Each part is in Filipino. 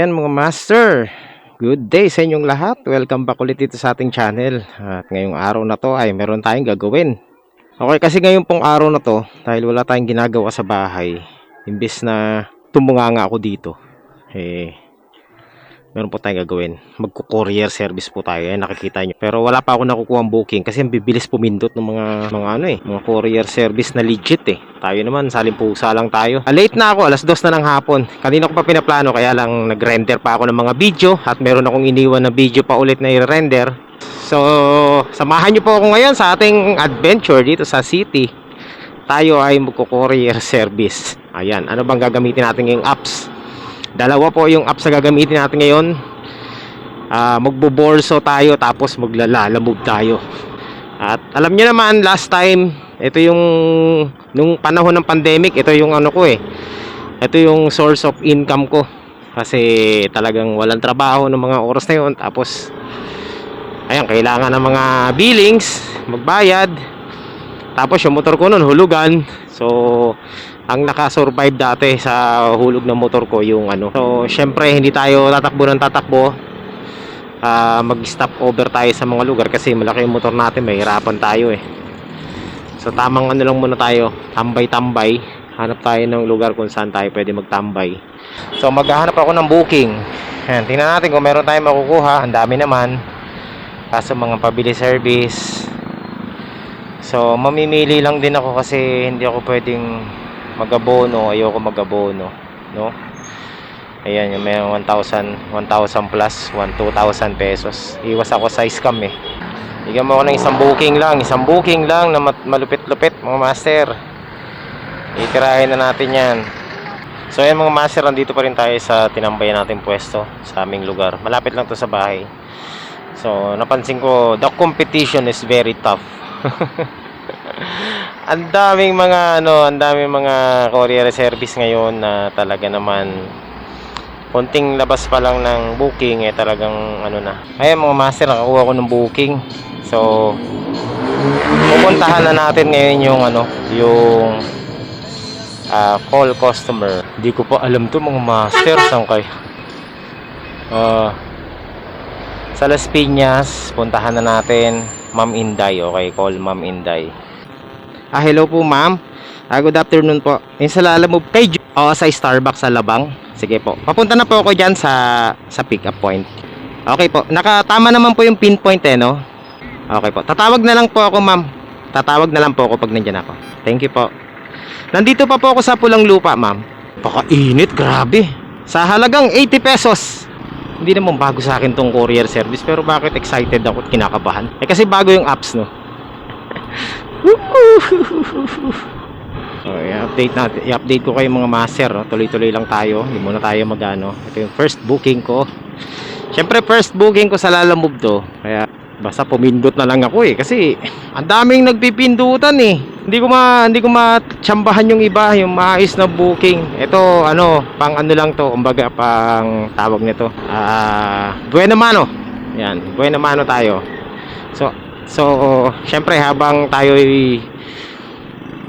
ayan mga master, good day sa inyong lahat. Welcome back ulit dito sa ating channel. At ngayong araw na to ay meron tayong gagawin. Okay, kasi ngayon pong araw na to, dahil wala tayong ginagawa sa bahay, imbes na tumunganga ako dito, meron po tayong gagawin. Magko-courier service po tayo. Ayan, nakikita nyo. Pero wala pa ako nakukuha ang booking kasi ang bibilis pumindot ng mga courier service na legit eh. Tayo naman, salimpusa lang tayo. Late na ako, alas 2 na ng hapon. Kanina ko pa pinaplano, kaya lang nag-render pa ako ng mga video at meron akong iniwan na video pa ulit na i-render. So, samahan nyo po ako ngayon sa ating adventure dito sa city. Tayo ay magko-courier service. Ayan, ano bang gagamitin natin ngayong apps? Dalawa po yung apps na gagamitin natin ngayon. Magboborso tayo tapos maglalalamove tayo. At alam niyo naman, last time, ito yung nung panahon ng pandemic, ito yung ano ko eh. Ito yung source of income ko. Kasi talagang walang trabaho ng mga oras na yun. Tapos ayan, kailangan ng mga billings, magbayad. Tapos yung motor ko nun, hulugan. So ang nakasurvive dati sa hulog ng motor ko yung ano. So syempre hindi tayo tatakbo ng tatakbo. Mag-stop over tayo sa mga lugar kasi malaki yung motor natin, mahirapan tayo eh. So tamang ano lang muna tayo, tambay-tambay. Hanap tayo ng lugar kung saan tayo pwede magtambay. So maghahanap ako ng booking. Ayan, tingnan natin kung meron tayong makukuha. Ang dami naman. Kaso mga pabili service. So mamimili lang din ako kasi hindi ako pwedeng mag-abono, ayoko mag-abono, no? Ayan, yung may 1,000 plus 2,000 pesos. Iwas ako sa scam eh. Bigyan mo ako ng isang booking lang na malupit-lupit mga master. Itirahin na natin yan. So ayan mga master, nandito pa rin tayo sa tinambayan natin pwesto sa aming lugar. Malapit lang to sa bahay. So napansin ko, the competition is very tough. Ang daming mga courier service ngayon na talaga naman konting labas pa lang ng booking eh talagang ano na. Ayun mga master, nakakuha ko ng booking. So pupuntahan na natin ngayon yung call customer. Hindi ko pa alam to mga master, saan kayo? Sa Las Piñas, puntahan na natin Ma'am Inday. Okay, call Ma'am Inday. Hello po ma'am. Good afternoon po. Yung sa lalamove kay sa Starbucks sa Labang. Sige po. Papunta na po ako diyan sa pick up point. Okay po. Nakatama naman po yung pinpoint eh, no? Okay po. Tatawag na lang po ako ma'am. Tatawag na lang po ako pag nandiyan ako. Thank you po. Nandito pa po ako sa Pulang Lupa ma'am. Paka-init, grabe. Sa halagang 80 pesos. Hindi naman bago sa akin tong courier service, pero bakit excited ako at kinakabahan? Kasi bago yung apps, no? I-update ko kayo mga master, no? Tuloy-tuloy lang tayo. Hindi muna tayo magano. Ito yung first booking ko. Siyempre first booking ko sa Lalamove to. Kaya basta pumindot na lang ako eh. Kasi ang daming nagpipindutan eh. Hindi ko matsambahan yung iba, yung maayos na booking. Ito pang ano lang to, kumbaga pang tawag nito. Buena mano. Yan, buena mano tayo. So syempre habang tayo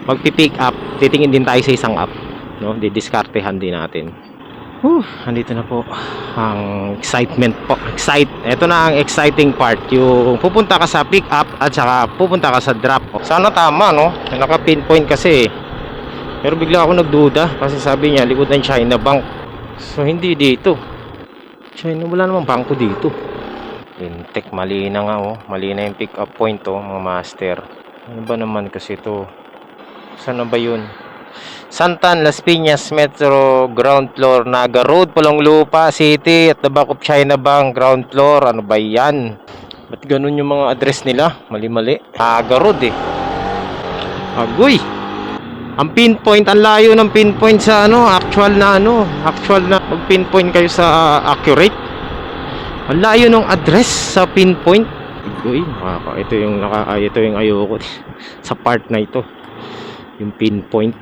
magpi-pick up, titingin din tayo sa isang app, no? Didiskartehan din natin. Andito na po ang excitement po. Ito na ang exciting part. Yung pupunta ka sa pick up at saka pupunta ka sa drop. Sana tama, no? Naka-pinpoint kasi. Pero bigla ako nagduda kasi sabi niya likod ng China Bank. So hindi dito. Wala namang bangko dito. Intek, mali na nga oh. Mali na yung pick up point oh, mga master. Ano ba naman kasi to? Saan na ba yun? Santan, Las Piñas Metro, ground floor, Naga Road, Pulang Lupa City, at the back of China Bank, ground floor. Ano ba yan? Ba't ganun yung mga address nila? Mali-mali. Naga Road eh. Agoy! Ang pinpoint, ang layo ng pinpoint sa actual na mag-pinpoint kayo sa accurate. Ang layo ng address sa pinpoint. Agoy, ito yung ayoko sa part na ito. Yung pinpoint.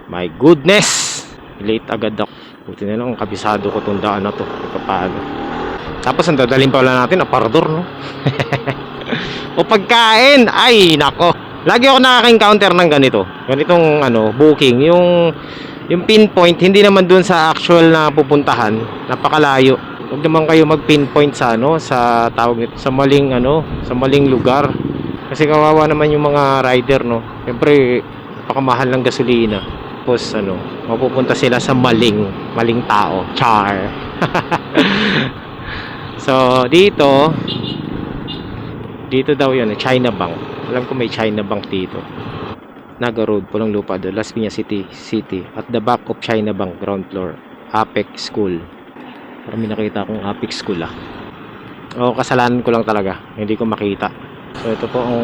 My goodness, late agad ako. Buti na lang kabisado ko itong daan na to. Paano. Tapos ang dadalhin pala natin aparador, no? O pagkain, ay nako. Lagi ako nakaka-encounter ng ganitong booking. Yung Yung pinpoint, hindi naman dun sa actual na pupuntahan. Napakalayo. Huwag naman kayo mag-pinpoint sa ano, sa tawag nito, sa maling ano, sa maling lugar. Kasi kawawa naman yung mga rider, no. Siyempre, napakamahal ng gasolina. Tapos ano, mapupunta sila sa maling tao. Char. So, dito daw yun, China Bank. Alam ko may China Bank dito. Naga Road, Pulang Lupa, Las Piñas City. At the back of China Bank, ground floor, Apex School. Parang may nakita akong Apex School O, kasalanan ko lang talaga. Hindi ko makita. So, ito po ang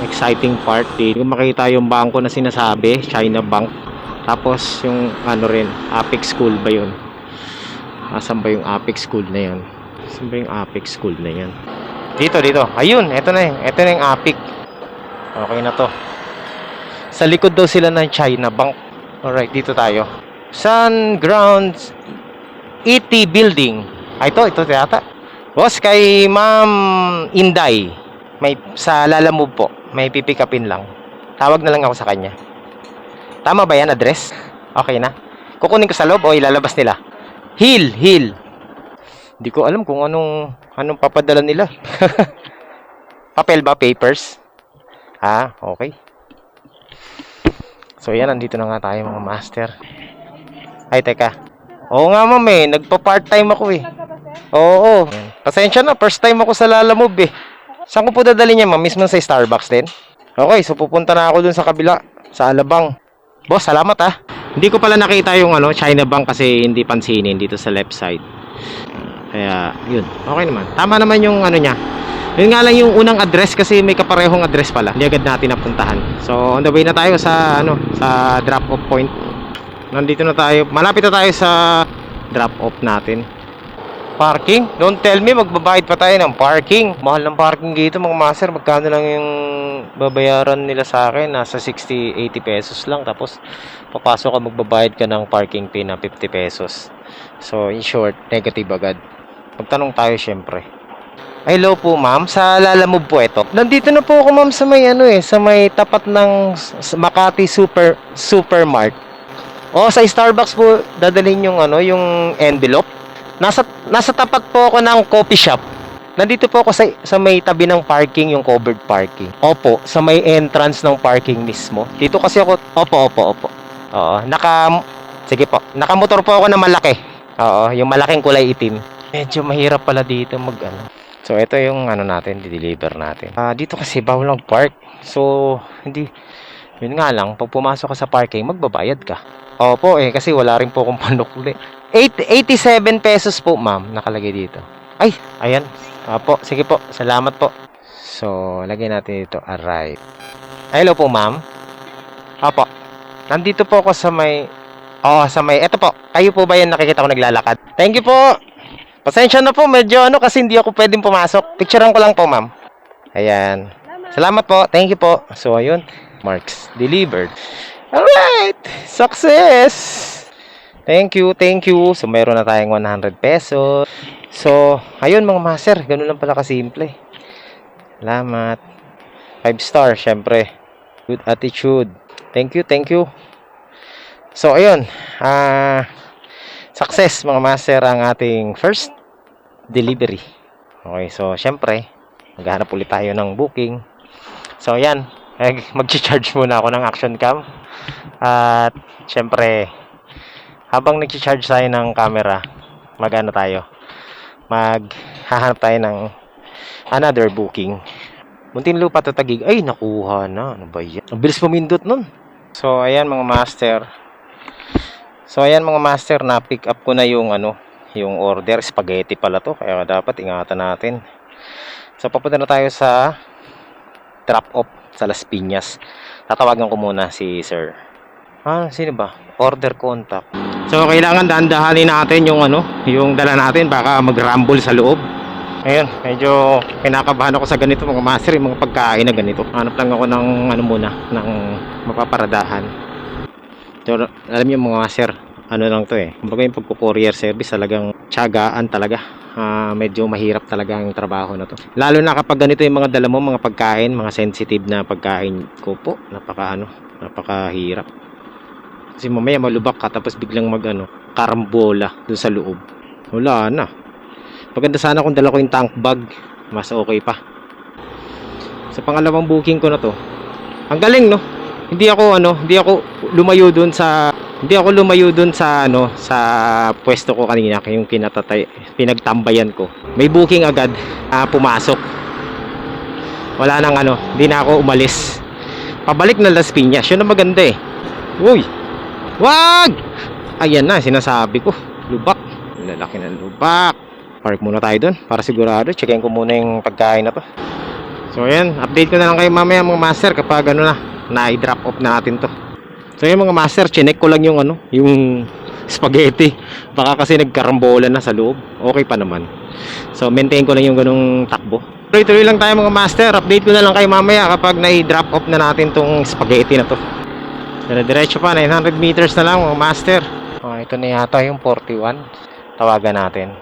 exciting part. Hindi ko makita yung bangko na sinasabi, China Bank. Tapos, yung ano rin, Apex School ba yun? Asan ba yung Apex School na yan? Asan ba yung Apex School na yan? Dito. Ayun, ito na yung Apex. Okay na to. Sa likod daw sila ng China Bank. Alright, dito tayo. Sun Grounds ET Building. Ito yata. Boss, kay Ma'am Inday. May sa Lalamove po. May pipick upin lang. Tawag na lang ako sa kanya. Tama ba yan, address? Okay na. Kukunin ko sa loob o ilalabas nila? Hill. Hindi ko alam kung anong papadala nila. Papel ba? Papers? Okay. So yan, nandito na nga tayo mga master. Ay, teka. Oo nga ma'am nagpa-part-time ako Oo. Pasensya na, first time ako sa Lalamove Saan ko po dadalhin niya ma'am? Mismo sa Starbucks din? Okay, so pupunta na ako dun sa kabila, sa Alabang. Boss, salamat Hindi ko pala nakita yung China Bank kasi hindi pansinin dito sa left side. Kaya, yun. Okay naman. Tama naman yung niya. Yun nga lang yung unang address kasi may kaparehong address pala. Hindi agad natin napuntahan. So, on the way na tayo sa sa drop-off point. Nandito na tayo. Malapit na tayo sa drop-off natin. Parking? Don't tell me magbabayad pa tayo ng parking. Mahal ng parking dito mga master. Magkano lang yung babayaran nila sa akin? Nasa 60, 80 pesos lang. Tapos, papasok ka magbabayad ka ng parking fee na 50 pesos. So, in short, negative agad. Magtanong tayo syempre. Hello po ma'am, sa Lalamove po ito. Nandito na po ako ma'am sa may sa may tapat ng Makati Supermart. Sa Starbucks po dadalhin yung yung envelope. Nasa tapat po ako ng coffee shop. Nandito po ako sa may tabi ng parking, yung covered parking. Opo, sa may entrance ng parking mismo. Dito kasi ako, opo. Oo, sige po. Nakamotor po ako na malaki. Oo, yung malaking kulay itim. Medyo mahirap pala dito So, ito yung natin, di-deliver natin. Dito kasi bawal lang park. So, yun nga lang, pag pumasok ka sa parking, magbabayad ka. Opo kasi wala rin po akong panukli. 87 pesos po, ma'am, nakalagay dito. Ay, ayan. Opo, sige po, salamat po. So, lagay natin dito, arrive. Hello po, ma'am. Opo. Nandito po ako sa may, eto po. Kayo po ba yan nakikita ko naglalakad? Thank you po. Pasensya na po, medyo kasi hindi ako pwedeng pumasok. Picturean ko lang po, ma'am. Ayan. Salamat po. Thank you po. So, ayun. Marks delivered. Alright. Success. Thank you. So, mayroon na tayong 100 pesos. So, ayun mga master. Ganun lang pala kasimple. Salamat. 5 star, syempre. Good attitude. Thank you. So, ayun. Success mga master ang ating first delivery. Okay, so syempre maghahanap ulit tayo ng booking. So yan, mag-charge muna ako ng action cam. At syempre habang nag-charge tayo ng camera, maghahanap tayo ng another booking. Muntinlupa to Taguig. Ay, nakuha na. Ano ba yan? Ang bilis pumindot nun. So ayan mga master, na-pick up ko na yung yung order. Spaghetti pala to, kaya dapat ingatan natin. So papunta na tayo sa drop-off sa Las Piñas. Tatawagan ko muna si sir. Sino ba? Order contact. So kailangan dahan-dahanin natin yung yung dala natin, baka mag-rumble sa loob. Ayun, medyo kinakabahan ako sa ganito mga master, yung mga pagkain na ganito. Hanap lang ako ng ng mapaparadahan. So, alam niyo mga master, lang to kumbaga yung pagpo-courier service talagang tiyagaan talaga. Medyo mahirap talaga ang trabaho na to. Lalo na kapag ganito yung mga dala mo, mga pagkain, mga sensitive na pagkain ko po, napakahirap. Kasi mamaya malubak ka tapos biglang karambola dun sa loob. Wala na. Maganda sana kung dala ko yung tank bag. Mas okay pa. Sa pangalawang booking ko na to. Ang galing, no? Hindi ako lumayo dun sa sa pwesto ko kanina, yung pinagtambayan ko. May booking agad, pumasok. Wala nang hindi na ako umalis. Pabalik na Las Piñas, yun ang maganda eh. Uy! Wag! Ayan na, sinasabi ko. Lubak. Lalaki ng lubak. Park muna tayo dun para sigurado. Checkin ko muna yung pagkain na to. So ayan, update ko na lang kayo mamaya mga master kapag na-i-drop off na natin to. So yung mga master, chinek ko lang yung yung spaghetti. Baka kasi nagkarambola na sa loob. Okay pa naman. So maintain ko lang yung ganung takbo. Tuloy-tuloy lang tayo mga master. Update ko na lang kayo mamaya kapag na-i-drop off na natin tong spaghetti na to. Diretso pa, 900 meters na lang mga master. Oh, ito na yata yung 41. Tawagan natin.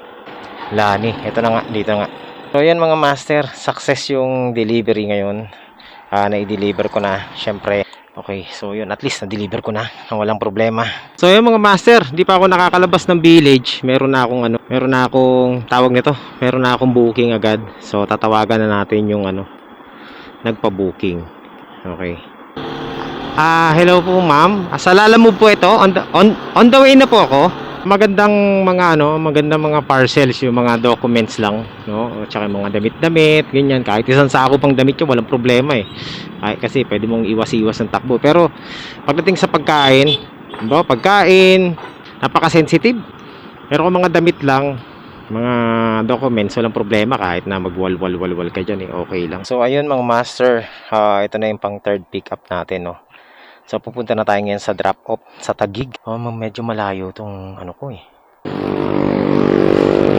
Lani, ito na nga, dito nga. So yan mga master, success yung delivery ngayon. Na-i-deliver ko na, syempre. Okay, so yun, at least na-deliver ko na nang walang problema. So yun mga master, di pa ako nakakalabas ng village. Meron na akong tawag nito. Meron na akong booking agad. So tatawagan na natin yung nagpa-booking. Okay. Hello po ma'am. Sa Lalamove po ito. On the way na po ako. Magandang mga parcels, yung mga documents lang, no? At saka mga damit-damit, ganyan. Kahit isang sako pang damit yun, walang problema eh. Kasi pwede mong iwas-iwas ng takbo. Pero pagdating sa pagkain, napaka-sensitive. Pero kung mga damit lang, mga documents, walang problema kahit na magwal-wal ka dyan eh, okay lang. So ayun mga master, ito na yung pang third pick up natin, no? So pupunta na tayo ngayon sa drop off sa Taguig. Medyo malayo tong ko eh.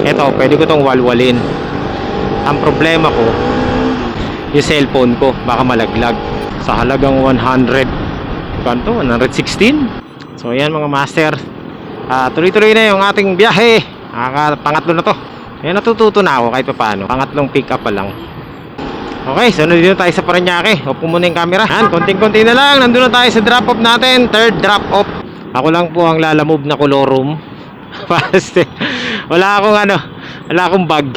Ito, pwede ko tong walwalin. Ang problema ko, yung cellphone ko baka malaglag. Sa halagang 100, kanto 116. So ayan mga master, tuloy-tuloy na yung ating biyahe. Pangatlo na to. Ayan, natututo na ako kahit paano. Pangatlong pick up pa lang. Okay, so nandito tayo sa Parañaque. Off ko muna yung camera. Konting-konti na lang. Nandun na tayo sa drop-off natin. Third drop-off. Ako lang po ang Lalamove na Colorum. Wala akong bag.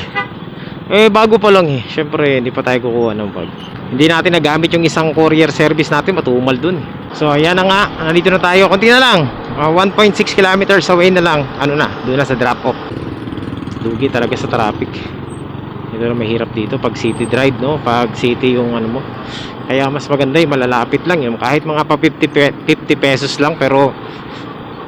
Bago pa lang eh. Siyempre, hindi pa tayo kukuha ng bag. Hindi natin nagamit yung isang courier service natin. Matumal dun. So, ayan na nga. Nandito na tayo. Konti na lang. 1.6 kilometers away na lang. Doon na sa drop-off. Lugi talaga sa traffic. Ito na mahirap dito pag city drive, no? Pag city yung mo. Kaya mas maganda yung malalapit lang yung kahit mga pa 50 pesos lang, pero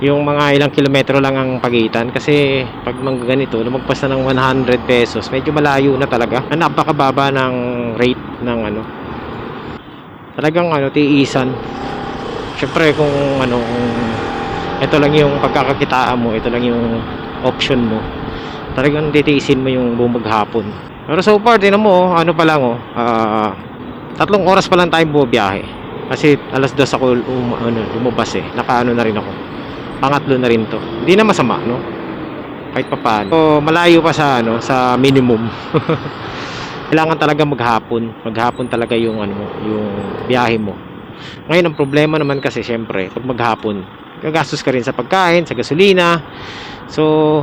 yung mga ilang kilometro lang ang pagitan. Kasi pag mga ganito, lumagpas na ng 100 pesos, medyo malayo na talaga. Napakababa ng rate ng talagang tiisan. Syempre kung ito lang yung pagkakakitaan mo, ito lang yung option mo, talagang titiisin mo yung buong maghapon. Pero so far, tinan mo, 3 oras pa lang tayong bumiyahe. Kasi alas 2 ako lumabas eh. Nakaano na rin ako. Pangatlo na rin to. Hindi na masama, no? Kahit pa paano. So, malayo pa sa sa minimum. Kailangan talaga maghapon. Maghapon talaga yung yung biyahe mo. Ngayon ang problema naman kasi syempre, pag maghapon, gagastos ka rin sa pagkain, sa gasolina. So,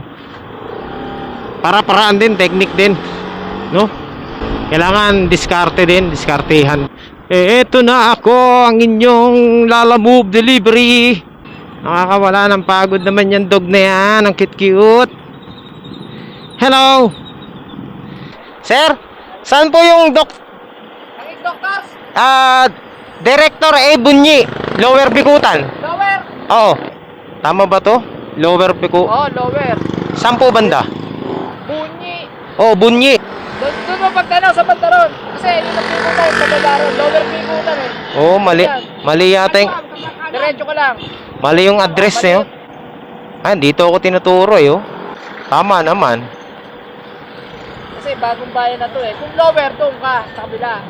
para-paraan din, technique din, no? Kailangan diskartehan. Eto na ako, ang inyong Lalamove delivery. Nakakawala ng pagod naman yan dog na yan. Ang cute. Hello sir, saan po yung doctors? Director Bunyi, Lower Bikutan. Lower? Oo. Tama ba to? Lower Bikutan? Oh, lower. Saan po banda? Bunyi. Oh, Bunyi. Doon mo pagtanaw sa Pantaron. Kasi yung Bikutan sa Badaron. Lower Bikutan eh. Oh, mali yata yung... Diretso ka lang. Mali yung address niyo. Dito ako tinuturo eh. Oh. Tama naman. Kasi bagong bayan na to eh. Kung lower, doon ka sa kabila.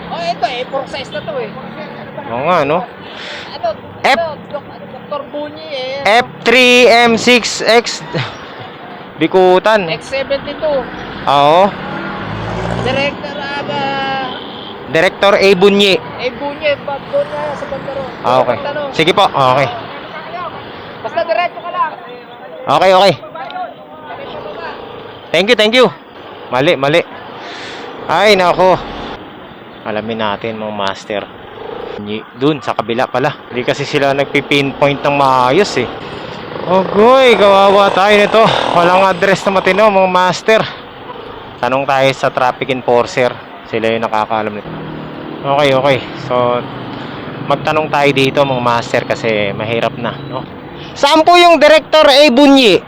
Oh, ito eh. Process na to eh. Oo nga, no? Dr. Bunyi eh. F3M6X Bikutan. X72. Oo. Director Director A. Bunyi. Bunye, doon nga sa bandaron. Okay. Sige po, okay. Basta diretso ka lang. Okay, okay. Thank you. Mali. Ay, nako. Alamin natin mga master. Dun, sa kabila pala. Hindi kasi sila nagpipinpoint ng maayos eh. Ogoy, kawawa tayo nito. Walang address na matino mga master. Tanong tayo sa traffic enforcer. Sila yung nakakaalam nito. Okay. So, magtanong tayo dito mga master kasi mahirap na, no? Saan po yung Director A. Bunyi?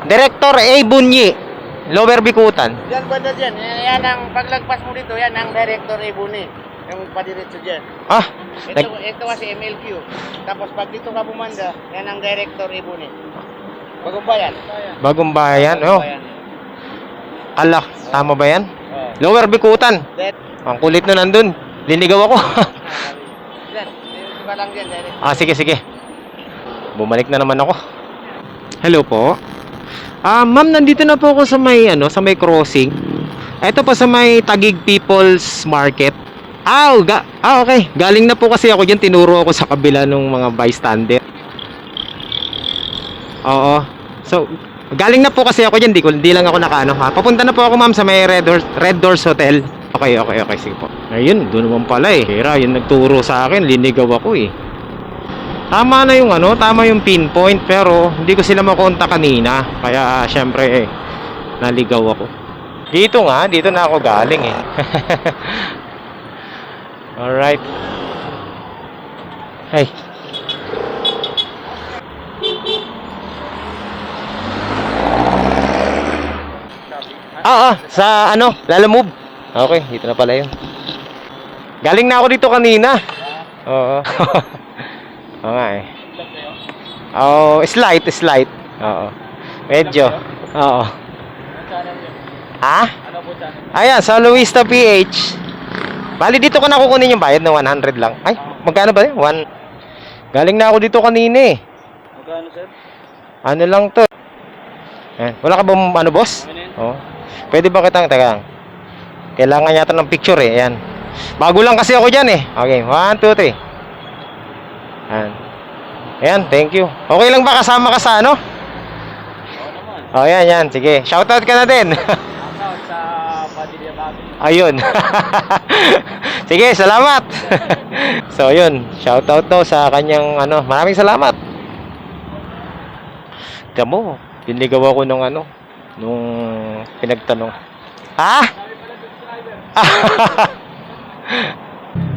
Director A. Bunyi. Lower Bikutan. Diyan banda dyan. Yan ang paglagpas mo dito, yan ang Director Ibuni. Yung padiretso dyan. Ah, Ito kasi MLQ. Tapos pag dito ka bumanda, yan ang Director Ibuni. Bagumbayan. Bagong Bayan. Oh, ala, tama ba yan? Lower Bikutan. Ang kulit na nandun. Linigaw ako. Yan. Dito ka lang dyan, Director. Ah, sige. Bumalik na naman ako. Hello po. Ma'am, nandito na po ako sa may crossing. Ito pa sa may Taguig People's Market. Okay. Galing na po kasi ako diyan, tinuro ako sa kabila ng mga bystander. Oo. So, galing na po kasi ako diyan, di lang ako nakaano ha. Papunta na po ako ma'am sa may Red Doors Hotel. Okay, sige po. Ayun, doon naman pala eh. Kaya yun nagturo sa akin, linigaw ako eh. Tama na yung tama yung pinpoint pero hindi ko sila makontak kanina. Kaya syempre naligaw ako. Dito na ako galing eh. Alright. Hey. Sa Lalamove. Okay, dito na pala yun. Galing na ako dito kanina. Oo. Oo nga eh. Slight. Oo. Medyo. Oo. Ha? Ayan, sa Luista PH. Bali dito ko na kukunin yung bayad na 100 lang. Ay, magkano ba yun? Galing na ako dito kanina eh. Magkano, sir? Ano lang to? Ayan. Wala ka ba boss? Oo. Pwede ba kitang, teka lang. Kailangan yata ng picture eh. Ayan. Bago lang kasi ako dyan eh. Okay, 1, 2, 3. Ayan, thank you. Okay lang ba kasama ka sa Oo naman. Oh, yan. Sige, shoutout ka na din. Shoutout sa Padilla Babi. Ayun. Sige, salamat. So, yun. Shoutout daw sa kanyang maraming salamat. Tamo, pinligaw ako nung pinagtanong. Ha?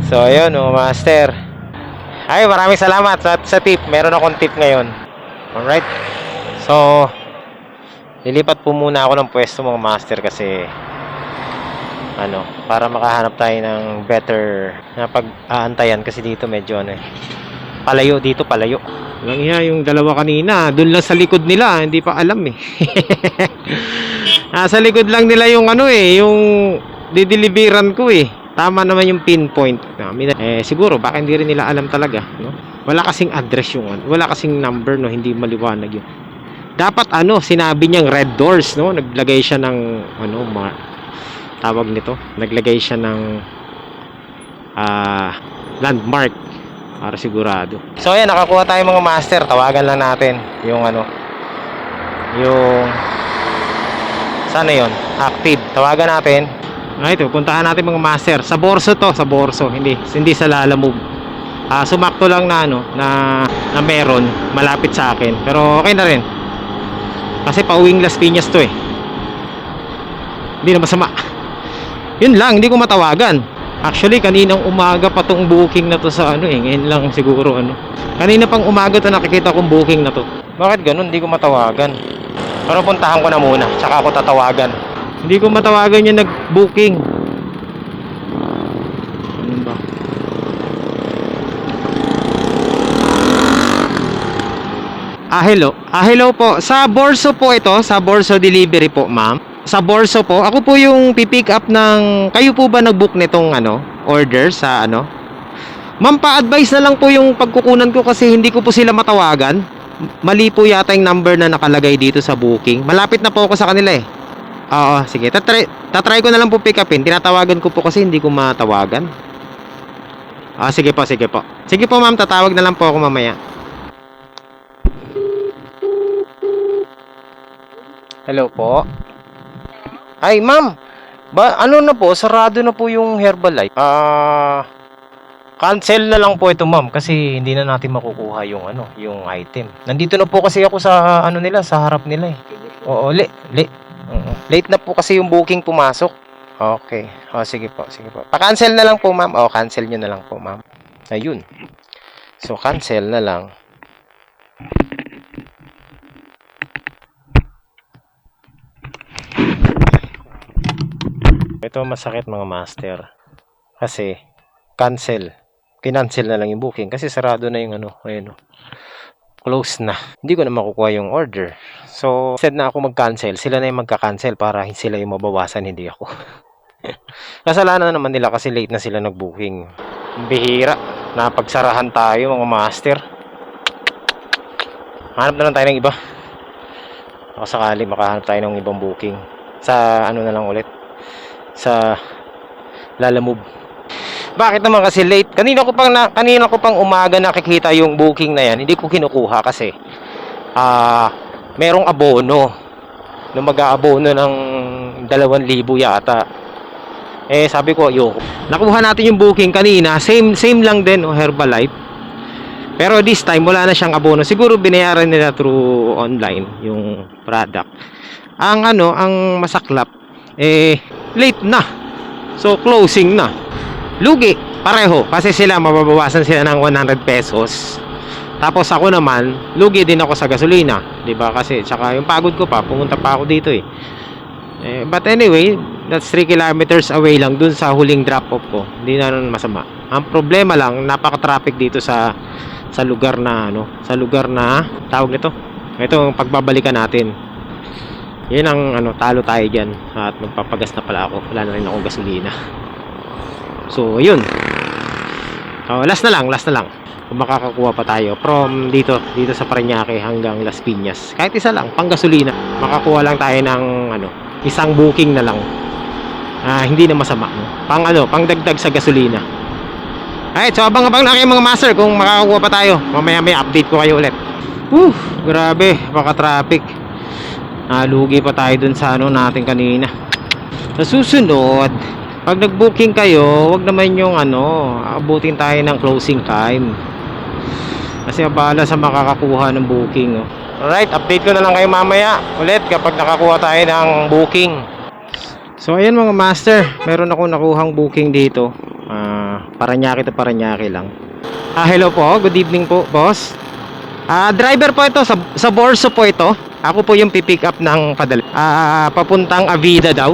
So, ayun, master. Ay, maraming salamat sa tip. Meron akong tip ngayon. Alright. So, lilipat po muna ako ng pwesto mga master kasi para makahanap tayo ng better na pag-aantayan kasi dito medyo palayo. Walang iya yung dalawa kanina. Doon lang sa likod nila. Hindi pa alam eh. Sa likod lang nila yung yung dideliveran ko eh. Tama naman yung pinpoint namin. Siguro baka hindi rin nila alam talaga, no? Wala kasing address wala kasing number, no? Hindi maliwanag yun. Dapat sinabi niyang Red Doors, no? Naglagay siya ng tawag nito. Naglagay siya ng landmark para sigurado. So ayan, nakakuha tayo mga master. Tawagan lang natin yung yung sana yon active. Tawagan natin. Ay, ito, puntahan natin mga master. Sa Borso to, hindi sa Lalamove. Sumakto lang na na meron malapit sa akin. Pero okay na rin. Kasi pauwing Las Piñas to eh. Hindi na masama. Yun lang, hindi ko matawagan. Actually, kaninang umaga pa tong booking na to sa ngayon lang siguro Kanina pang umaga to nakikita kong booking na to. Bakit ganun? Hindi ko matawagan. Pero puntahan ko na muna, tsaka ako tatawagan. Hindi ko matawagan yung nag-booking. Ano ba? Hello po. Sa Borso po ito, sa Borso delivery po, ma'am. Sa Borso po, ako po yung pipick up ng... Kayo po ba nag-book nitong order sa Ma'am, pa-advise na lang po yung pagkukunan ko kasi hindi ko po sila matawagan. Mali po yata yung number na nakalagay dito sa booking. Malapit na po ako sa kanila eh. Oo, sige. tatry ko na lang po pick upin. Tinatawagan ko po kasi hindi ko matawagan. Sige po, sige po. Sige po ma'am, tatawag na lang po ako mamaya. Hello po. Ay ma'am, ano na po, sarado na po yung Herbalife. Cancel na lang po ito ma'am kasi hindi na natin makukuha yung yung item. Nandito na po kasi ako sa nila, sa harap nila eh. Oo, late na po kasi yung booking pumasok. Okay. Sige po, sige po. Pa-cancel na lang po ma'am. Cancel nyo na lang po ma'am. Ayun. So cancel na lang. Ito masakit mga master. Kasi kinancel na lang yung booking kasi sarado na yung ayun close na. Hindi ko na makukuha yung order. So, instead na ako mag-cancel, sila na yung magka-cancel para sila yung mabawasan, hindi ako. Kasalanan naman nila kasi late na sila nag-booking. Bihira. Napagsarahan tayo mga master. Hanap na lang tayo ng iba. Ako sakali makahanap tayo ng ibang booking. Sa na lang ulit. Sa Lalamove. Bakit naman kasi late? Kanina ko pang umaga nakikita yung booking na yan. Hindi ko kinukuha kasi merong abono. Nung mag-aabono ng 2,000 yata. Sabi ko, ayoko. Nakuha natin yung booking kanina. Same lang din, Herbalife. Pero this time, wala na siyang abono. Siguro binayaran nila through online yung product. Ang masaklap, late na. So, closing na. Lugi, pareho. Kasi sila, mababawasan sila ng 100 pesos. Tapos ako naman, lugi din ako sa gasolina. 'Di ba? Kasi, tsaka yung pagod ko pa, pumunta pa ako dito eh. But anyway, that's 3 kilometers away lang dun sa huling drop-off ko. Hindi na nun masama. Ang problema lang, napaka-traffic dito sa lugar na, tawag nito. Ito, pagbabalikan natin. Yan ang, talo tayo dyan. At magpapagas na pala ako. Wala na rin akong gasolina. So, ayun. Last na lang. Kung makakakuha pa tayo from dito sa Parañaque hanggang Las Piñas. Kahit isa lang, pang gasolina. Makakuha lang tayo ng, isang booking na lang. Hindi na masama. Pang dagdag sa gasolina. Alright, so abang-abang na kayo mga master kung makakakuha pa tayo. Mamaya update ko kayo ulit. Grabe, baka traffic. Lugi pa tayo dun sa natin kanina. Sa susunod, pag nag-booking kayo, wag naman yung abutin tayo ng closing time. Kasi abala sa makakakuha ng booking. Alright, update ko na lang kayo mamaya ulit kapag nakakuha tayo ng booking. So ayan mga master, meron ako nakuhang booking dito. Parañaque to Parañaque lang. Hello po, good evening po boss. Driver po ito, sa Borso po ito. Ako po yung pipick up ng padala. Papuntang Avida daw.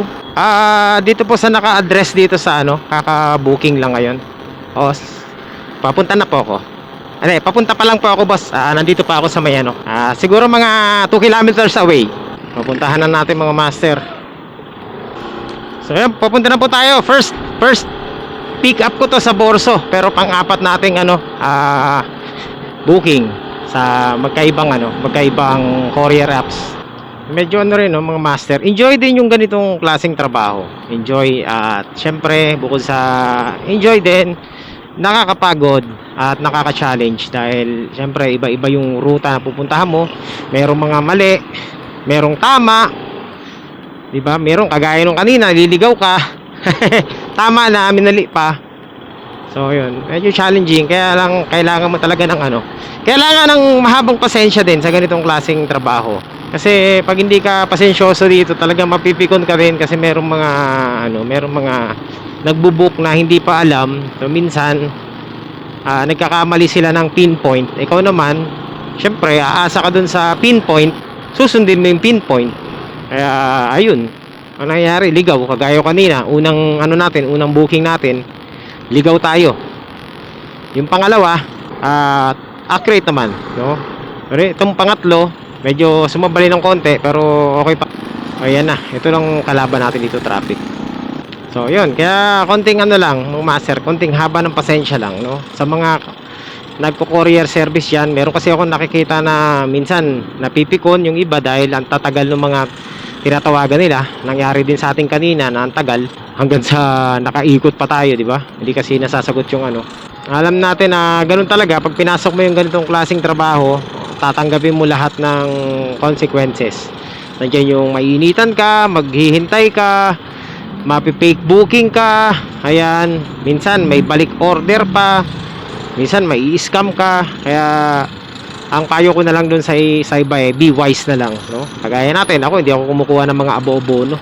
Dito po sa naka-address dito sa kaka-booking lang ngayon. Papunta na po ako. Papunta pa lang po ako boss. Nandito pa ako sa may siguro mga 2 kilometers away. Papuntahan na natin mga master. So yan, papunta na po tayo. First pick up ko to sa Borso. Pero pang-apat nating booking sa magkaibang courier apps. Medyo mga master. Enjoy din yung ganitong klaseng trabaho. Enjoy at syempre bukod sa enjoy din, nakakapagod at nakaka-challenge dahil syempre iba-iba yung ruta na pupuntahan mo. Merong mga mali, merong tama. 'Di ba? Merong kagaya nung kanina, liligaw ka. Tama na, minali pa. So yun, medyo challenging kaya lang kailangan mo talaga ng kailangan ng mahabang pasensya din sa ganitong klaseng trabaho. Kasi pag hindi ka pasensyoso dito, talagang mapipikon ka rin kasi merong mga nagbo-book na hindi pa alam. So minsan nagkakamali sila ng pinpoint. Ikaw naman, syempre aasa ka dun sa pinpoint, susundin mo yung pinpoint. Kaya ayun, ang nangyayari, ligaw kagaya kanina, unang booking natin, ligaw tayo. Yung pangalawa, accurate naman, no? Pero itong pangatlo, medyo sumabali ng konti pero okay pa. Ayan na, ito lang kalaban natin dito, traffic. So yun, kaya konting lang, master, konting haba ng pasensya lang, no? Sa mga nagko-courier service yan, meron kasi ako nakikita na minsan napipikon yung iba dahil ang tatagal ng mga tinatawagan nila. Nangyari din sa ating kanina na ang tagal hanggang sa nakaikot pa tayo, di ba? Hindi kasi nasasagot yung ano. Alam natin na ganun talaga, pag pinasok mo yung ganitong klaseng trabaho, tatanggapin mo lahat ng consequences. Nandiyan yung maiinitan ka, maghihintay ka, mapi-fake booking ka, ayan, minsan may balik order pa, minsan may i-scam ka. Kaya ang payo ko na lang dun sa iba be wise na lang, no? Kagaya natin, ako hindi ako kumukuha ng mga abo-abo, no?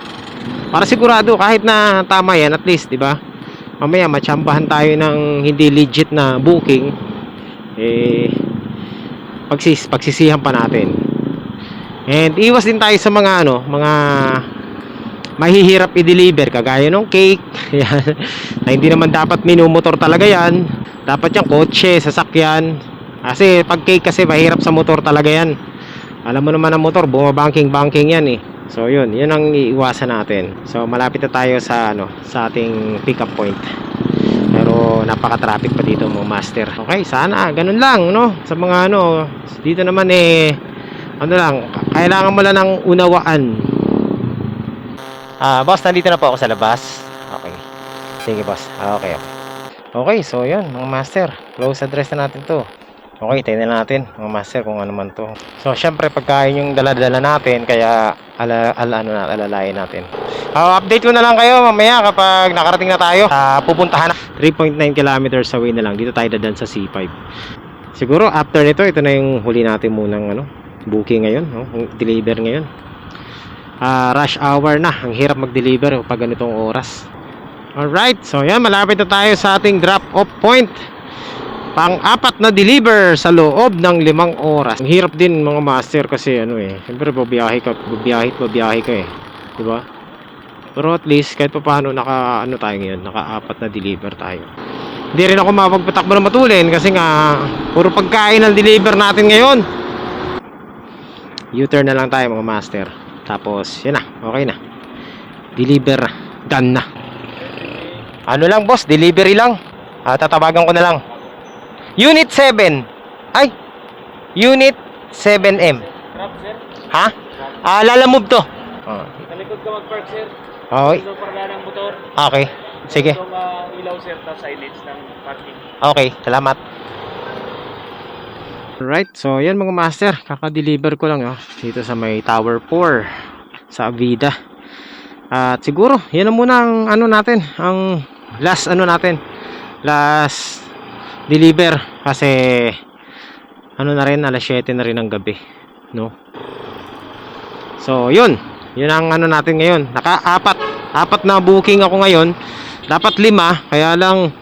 Para sigurado kahit na tama yan, at least, di ba? Mamaya matsambahan tayo ng hindi legit na booking, pagsisihan pa natin. And iwas din tayo sa mga mga mahihirap i-deliver kagaya ng cake. Yan. Na hindi naman dapat minumotor talaga yan. Dapat yung kotse, sasakyan. Kasi pag cake kasi mahirap sa motor talaga yan. Alam mo naman ang motor, bumabanking-banking yan eh. So yun ang iiwasan natin. So malapit na tayo sa sa ating pick up point. Pero napaka-traffic pa dito mga master. Okay, sana ganun lang, no? Sa mga dito naman kailangan mo lang ng unawaan. Boss, nandito na po ako sa labas. Okay. Sige, boss. Okay. Okay, so yun, mga master. Close address na natin to. Okay, tingnan natin, mga master, kung ano man to. So, syempre, pagkain yung dala-dala natin, kaya alalayan natin. Update ko na lang kayo mamaya kapag nakarating na tayo. Pupuntahan na 3.9 kilometers away na lang. Dito tayo dadan sa C5. Siguro, after nito, ito na yung huli natin munang booking ngayon, deliver ngayon. Rush hour na, ang hirap mag-deliver pag ganitong oras. Alright, so yan, malapit na tayo sa ating drop-off point. Pang-apat na deliver sa loob ng 5 oras. Ang hirap din mga master kasi siyempre babiyahe ka eh, di ba? Pero at least kahit pa paano tayo ngayon, naka-4 na deliver tayo. Hindi rin ako mapagpatakbo na matulin kasi nga puro pagkain ang deliver natin ngayon. U-turn na lang tayo mga master. Tapos, yun na, okay na. Deliver, done na. Ano lang boss, delivery lang. Tatawagan ko na lang. Unit 7. Ay, Unit 7M. Grab, sir. Ha? Lalamove to. Sa likod ka mag-park, sir. Okay. Ito parla ng motor. Okay, sige. Itong ilaw, sir, tapos signage ng parking. Okay, salamat. Alright, so yan mga master, kaka-deliver ko lang dito sa may Tower 4 sa Avida. At siguro, yan na muna ang natin, ang last last deliver kasi na rin, alas 7 na rin ng gabi, no? So, yun ang natin ngayon. Apat na booking ako ngayon. Dapat 5, kaya lang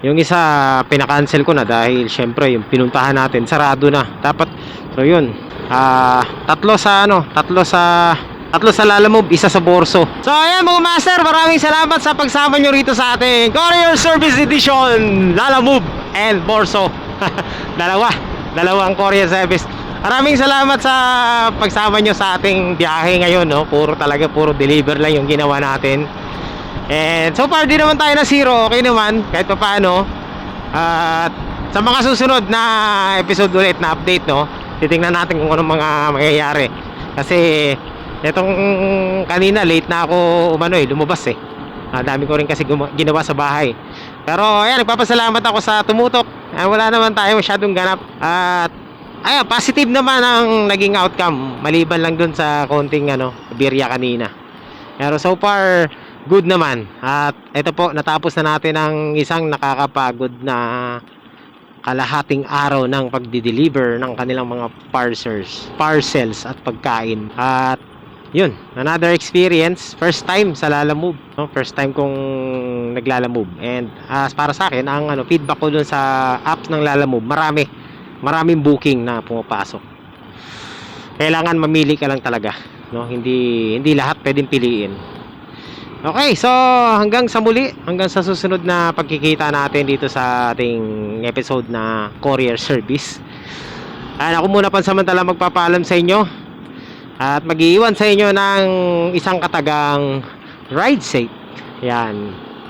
yung isa pinakancel ko na dahil syempre yung pinuntahan natin sarado na. Dapat so yun. Tatlo sa Lalamove, isa sa Borso. So ayan mga master, maraming salamat sa pagsama nyo rito sa ating Courier Service Edition Lalamove and Borso. Dalawang courier service. Maraming salamat sa pagsama nyo sa ating biyahe ngayon, no? Puro deliver lang yung ginawa natin. And so far di naman tayo na zero, okay naman kahit pa paano. At sa mga susunod na episode ulit na update, no, titingnan natin kung anong mga mangyayari. Kasi itong kanina late na ako lumabas eh. Dami ko rin kasi ginawa sa bahay. Pero ayan, nagpapasalamat ako sa tumutok. Wala naman tayo masyadong ganap. At ayan, positive naman ang naging outcome. Maliban lang dun sa konting birya kanina. Pero so far good naman. At ito po, natapos na natin ang isang nakakapagod na kalahating araw ng pagdi-deliver ng kanilang mga parcels at pagkain. At yun, another experience. First time sa Lalamove, no? First time kong naglalamove. And para sa akin, ang feedback ko dun sa apps ng Lalamove, maraming booking na pumapasok. Kailangan mamili ka lang talaga, no? Hindi lahat pwedeng piliin. Okay, so hanggang sa susunod na pagkikita natin dito sa ating episode na Courier Service. Ako muna pansamantala magpapaalam sa inyo at mag-iiwan sa inyo ng isang katagang ride safe. Yan.